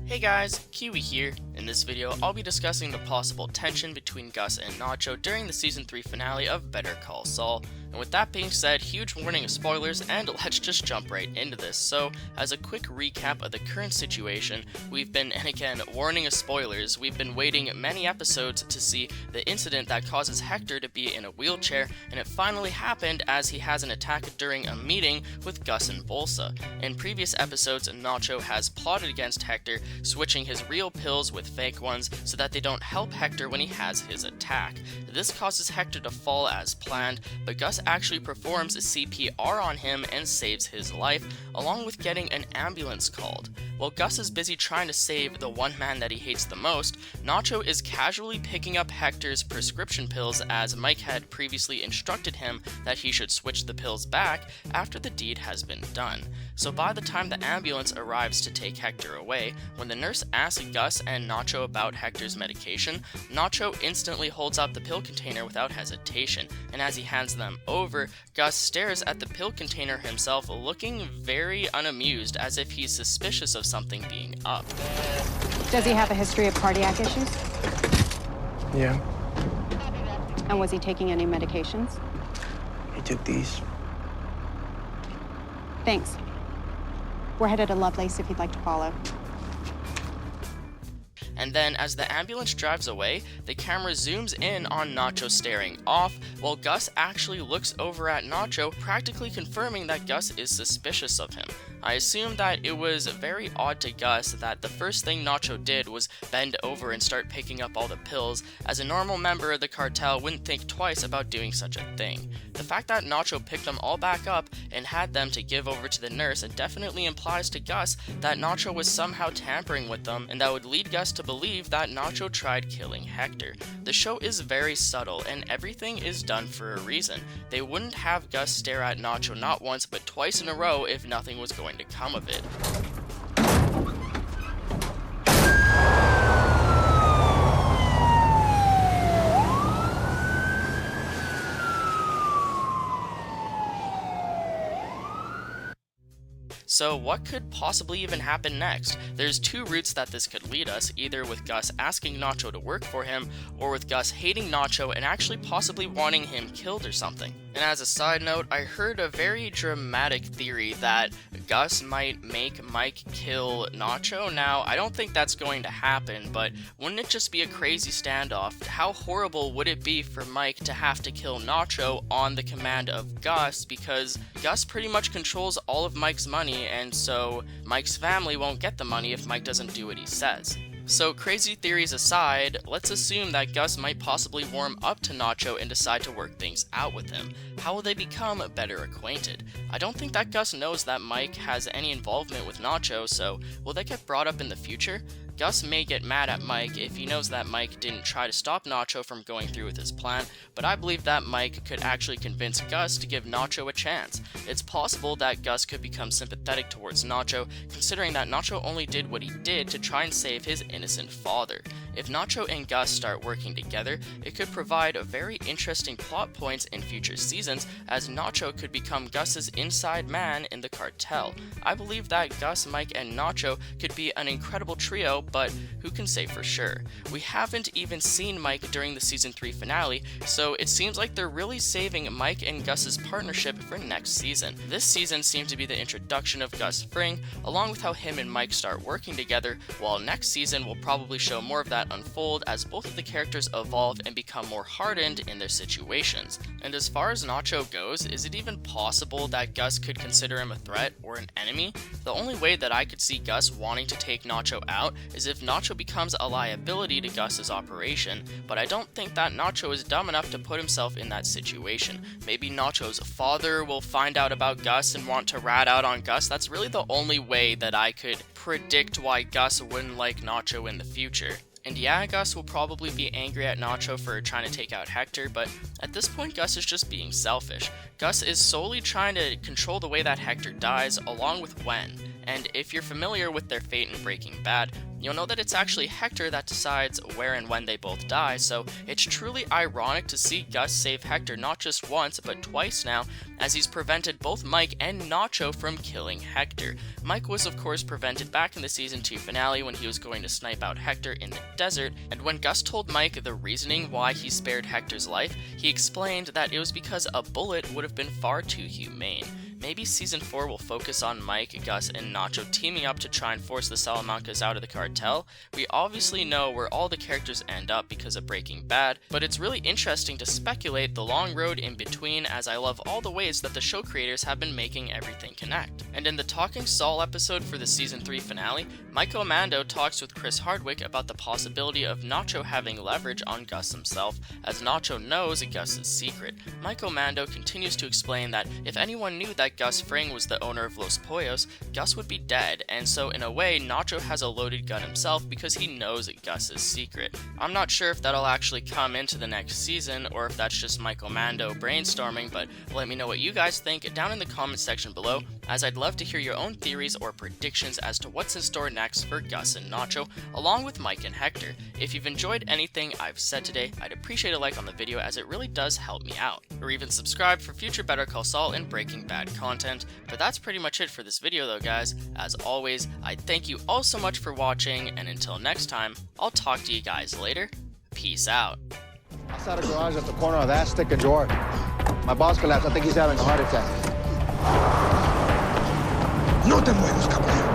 Hey guys, Kiwi here. In this video, I'll be discussing the possible tension between Gus and Nacho during the Season 3 finale of Better Call Saul. And with that being said, huge warning of spoilers, and let's just jump right into this. So, as a quick recap of the current situation, we've been, and again, warning of spoilers, we've been waiting many episodes to see the incident that causes Hector to be in a wheelchair, and it finally happened as he has an attack during a meeting with Gus and Bolsa. In previous episodes, Nacho has plotted against Hector, switching his real pills with fake ones so that they don't help Hector when he has his attack. This causes Hector to fall as planned, but Gus actually performs a CPR on him and saves his life, along with getting an ambulance called. While Gus is busy trying to save the one man that he hates the most, Nacho is casually picking up Hector's prescription pills as Mike had previously instructed him that he should switch the pills back after the deed has been done. So by the time the ambulance arrives to take Hector away, when the nurse asks Gus and Nacho about Hector's medication, Nacho instantly holds up the pill container without hesitation, and as he hands them over, Gus stares at the pill container himself, looking very unamused, as if he's suspicious of something being up. Does he have a history of cardiac issues? Yeah, And was he taking any medications? he took these. Thanks. We're headed to Lovelace if you'd like to follow. And then, as the ambulance drives away, the camera zooms in on Nacho staring off, while Gus actually looks over at Nacho, practically confirming that Gus is suspicious of him. I assume that it was very odd to Gus that the first thing Nacho did was bend over and start picking up all the pills, as a normal member of the cartel wouldn't think twice about doing such a thing. The fact that Nacho picked them all back up and had them to give over to the nurse definitely implies to Gus that Nacho was somehow tampering with them, and that would lead Gus to believe that Nacho tried killing Hector. The show is very subtle, and everything is done for a reason. They wouldn't have Gus stare at Nacho not once but twice in a row if nothing was going to come of it. So what could possibly even happen next? There's two routes that this could lead us, either with Gus asking Nacho to work for him, or with Gus hating Nacho and actually possibly wanting him killed or something. And as a side note, I heard a very dramatic theory that Gus might make Mike kill Nacho. Now, I don't think that's going to happen, but wouldn't it just be a crazy standoff? How horrible would it be for Mike to have to kill Nacho on the command of Gus, because Gus pretty much controls all of Mike's money, and so Mike's family won't get the money if Mike doesn't do what he says. So crazy theories aside, let's assume that Gus might possibly warm up to Nacho and decide to work things out with him. How will they become better acquainted? I don't think that Gus knows that Mike has any involvement with Nacho, so will that get brought up in the future? Gus may get mad at Mike if he knows that Mike didn't try to stop Nacho from going through with his plan, but I believe that Mike could actually convince Gus to give Nacho a chance. It's possible that Gus could become sympathetic towards Nacho, considering that Nacho only did what he did to try and save his innocent father. If Nacho and Gus start working together, it could provide very interesting plot points in future seasons, as Nacho could become Gus's inside man in the cartel. I believe that Gus, Mike, and Nacho could be an incredible trio, but who can say for sure? We haven't even seen Mike during the Season 3 finale, so it seems like they're really saving Mike and Gus's partnership for next season. This season seemed to be the introduction of Gus Fring, along with how him and Mike start working together, while next season will probably show more of that unfold as both of the characters evolve and become more hardened in their situations. And as far as Nacho goes, is it even possible that Gus could consider him a threat or an enemy? The only way that I could see Gus wanting to take Nacho out is if Nacho becomes a liability to Gus's operation, but I don't think that Nacho is dumb enough to put himself in that situation. Maybe Nacho's father will find out about Gus and want to rat out on Gus. That's really the only way that I could predict why Gus wouldn't like Nacho in the future. And yeah, Gus will probably be angry at Nacho for trying to take out Hector, but at this point Gus is just being selfish. Gus is solely trying to control the way that Hector dies, along with when. and if you're familiar with their fate in Breaking Bad, you'll know that it's actually Hector that decides where and when they both die, so it's truly ironic to see Gus save Hector not just once, but twice now, as he's prevented both Mike and Nacho from killing Hector. Mike was of course prevented back in the season 2 finale when he was going to snipe out Hector in the desert, and when Gus told Mike the reasoning why he spared Hector's life, he explained that it was because a bullet would have been far too humane. Maybe season 4 will focus on Mike, Gus, and Nacho teaming up to try and force the Salamancas out of the cartel. We obviously know where all the characters end up because of Breaking Bad, but it's really interesting to speculate the long road in between, as I love all the ways that the show creators have been making everything connect. And in the Talking Saul episode for the season 3 finale, Mike Omando talks with Chris Hardwick about the possibility of Nacho having leverage on Gus himself, as Nacho knows Gus's secret. Mike Omando continues to explain that if anyone knew that Gus Fring was the owner of Los Pollos, Gus would be dead, and so in a way, Nacho has a loaded gun himself because he knows Gus's secret. I'm not sure if that'll actually come into the next season, or if that's just Mike Omando brainstorming, but let me know what you guys think down in the comment section below, as I'd love to hear your own theories or predictions as to what's in store next for Gus and Nacho, along with Mike and Hector. If you've enjoyed anything I've said today, I'd appreciate a like on the video, as it really does help me out. Or even subscribe for future Better Call Saul and Breaking Bad content. But that's pretty much it for this video though, guys. As always, I thank you all so much for watching, and until next time, I'll talk to you guys later. Peace out. Outside the garage at the corner of Aztec and George. My boss collapsed. I think he's having a heart attack. No te muevas, caballero.